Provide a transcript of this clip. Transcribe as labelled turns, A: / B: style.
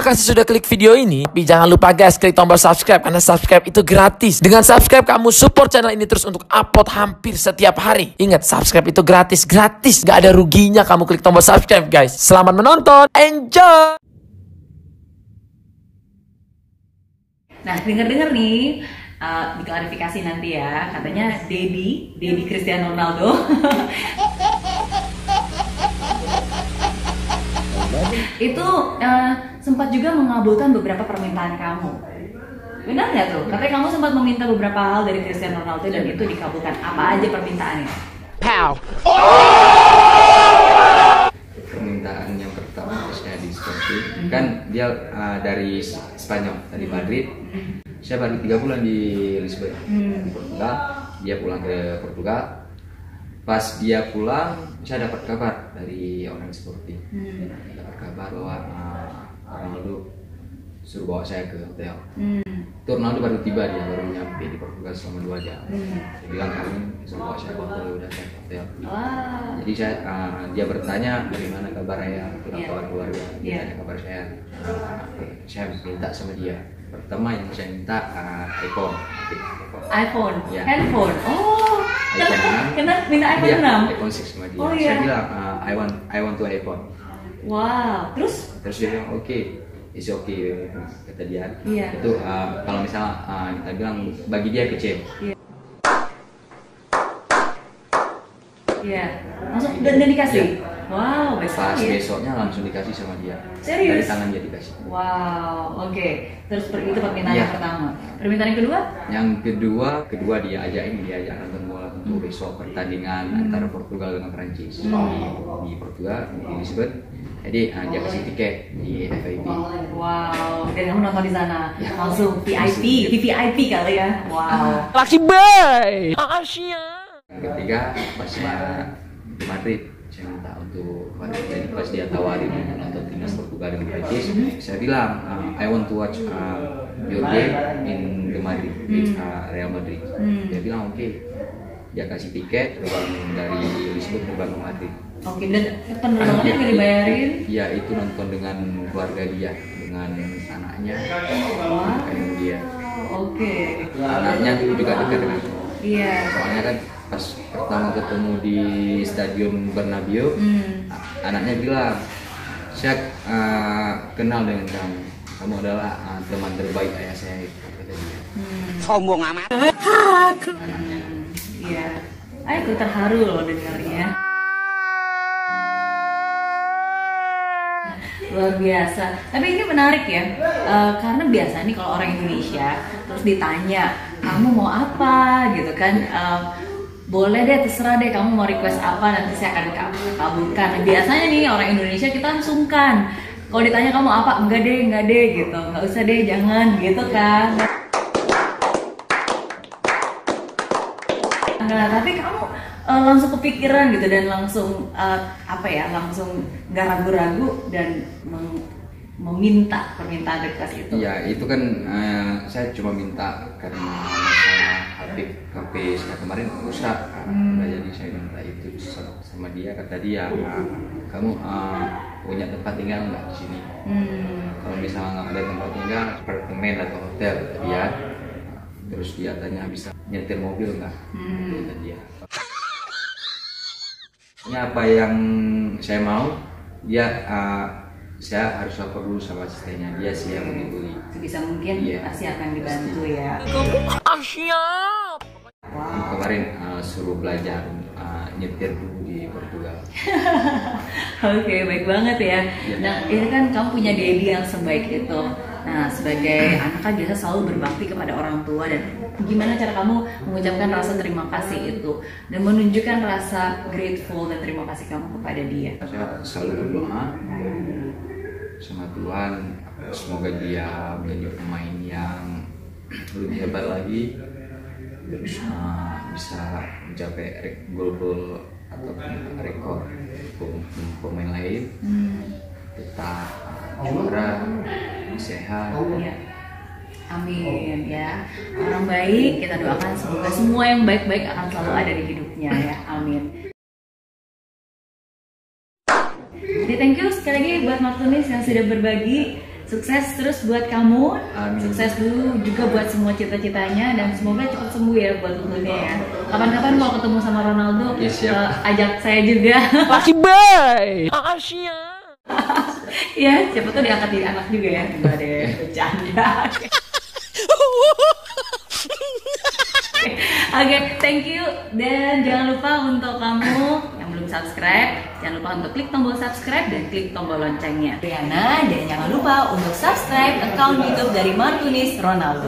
A: Terima kasih sudah klik video ini. Tapi jangan lupa guys, klik tombol subscribe karena subscribe itu gratis. Dengan subscribe kamu support channel ini terus untuk upload hampir setiap hari. Ingat, subscribe itu gratis, gak ada ruginya kamu klik tombol subscribe guys. Selamat menonton, enjoy.
B: Nah, dengar-dengar nih, diklarifikasi nanti ya, katanya Dedi Cristiano Ronaldo itu sempat juga mengabulkan beberapa permintaan kamu. Benar nggak tuh? Katanya kamu sempat meminta beberapa hal dari Cristiano Ronaldo dan itu dikabulkan. Apa aja permintaannya? Pow!
C: Permintaan yang pertama saya di Sporting, kan dia dari Spanyol, dari Madrid. Saya baru 3 bulan di Lisbon, di Portugal. Dia pulang ke Portugal. Pas dia pulang, saya dapat kabar dari orang Sporting. Dapat kabar bahwa Ronaldo suruh bawa saya ke hotel. Itu Ronaldo baru tiba, dia baru nyampe di Portugal selama 2 jam. Dia bilang kami suruh bawa saya ke hotel, udah saya ke hotel. Jadi saya dia bertanya bagaimana kabar saya, kabar keluarga. Dia tanya kabar saya. Saya minta sama dia. Pertama yang saya minta
B: iPhone,
C: ya.
B: Handphone. Oh, kenapa minta iPhone 6?
C: iPhone 6 sama dia.
B: Oh, iya.
C: Saya bilang I want to iPhone.
B: Wow, terus
C: Terus dia bilang oke, it's okay, kata dia.
B: Iya.
C: Itu kalau misalnya kita bilang bagi dia kecil.
B: Iya, langsung dan dikasih.
C: Iya.
B: Wow,
C: Pas
B: ya.
C: besoknya langsung dikasih sama dia.
B: Serius?
C: Dari tangan dia dikasih.
B: Wow, oke. Terus itu permintaan
C: Iya.
B: yang pertama. Permintaan yang kedua?
C: Yang kedua dia ajak nonton bola untuk besok pertandingan antara Portugal dengan Prancis di Portugal di Lisbon. Jadi dia kasih tiket di FIP.
B: Wow, dan kamu nonton di sana langsung VIP, VVIP kali ya. Wow.
A: Lucky boy. Asia.
C: Yang ketiga pas saya di Madrid, saya minta untuk jadi pas dia tawarin nonton timnas Portugal di Prancis, saya bilang I want to watch your game in the Madrid with Real Madrid. Dia bilang oke. Dia kasih tiket terbang dari Lisbon terbang ke Madrid.
B: Oke, dan penerbangannya nggak dibayarin?
C: Iya, itu nonton dengan keluarga dia, dengan anaknya, dengan dia.
B: Oke.
C: Anaknya juga dekat dengan saya.
B: Iya.
C: Soalnya kan pas pertama ketemu di Stadion Bernabeu, anaknya bilang, saya kenal dengan kamu. Kamu adalah teman terbaik ayah saya, kata dia.
D: Sombong amat.
B: Iya. Aku terharu loh dengarnya. Luar biasa. Tapi ini menarik ya, karena biasa nih kalau orang Indonesia terus ditanya kamu mau apa gitu kan, boleh deh terserah deh kamu mau request apa nanti saya akan kabulkan. Nah, biasanya nih orang Indonesia kita sungkan kalau ditanya kamu apa, enggak deh gitu, nggak usah deh, jangan gitu kan. Nah, tapi kamu langsung kepikiran gitu dan langsung langsung nggak ragu-ragu dan meminta permintaan request itu.
C: Iya, itu kan saya cuma minta karena masalah HP saya kemarin rusak. Jadi saya minta itu sama dia, kata dia kamu punya tempat tinggal nggak di sini? Kalau misalnya nggak ada tempat tinggal, apartemen atau hotel, dia. Terus dia tanya bisa nyetir mobil nggak? Kata dia. Ini apa yang saya mau, dia saya harus lapor dulu sama asistennya, dia sih yang mengikuti.
B: Sebisa mungkin pasti akan dibantu ya.
C: Wow. Kemarin suruh belajar nyetir dulu di Portugal.
B: Oke, baik banget ya. Nah, ini kan kamu punya Dedi yang sebaik itu. Nah, sebagai anak kan biasa selalu berbakti kepada orang tua, dan gimana cara kamu mengucapkan rasa terima kasih itu dan menunjukkan rasa grateful dan terima kasih kamu kepada dia?
C: Saya selalu berdoa sama Tuhan, semoga dia menjadi pemain yang lebih hebat lagi, terus bisa mencapai gol-gol atau rekor pemain lain, tetap juara, sehat.
B: Ya. Amin ya. Orang baik kita doakan semoga semua yang baik-baik akan selalu ada di hidupnya ya. Amin. Jadi thank you sekali lagi buat Martunis yang sudah berbagi Sukses terus buat kamu.
C: Amin.
B: Sukses dulu juga buat semua cita-citanya dan semoga cepat sembuh ya buat tentunya ya. Kapan-kapan mau ketemu sama Ronaldo,
C: Ya, siap.
B: ajak saya juga.
A: Lucky boy. Asia.
B: Ya, siapa tuh diangkat jadi anak juga ya. Enggak deh, bercanda. Oke, thank you. Dan jangan lupa untuk kamu yang belum subscribe, jangan lupa untuk klik tombol subscribe dan klik tombol loncengnya. Riana, dan jangan lupa untuk subscribe account YouTube dari Martunis Ronaldo.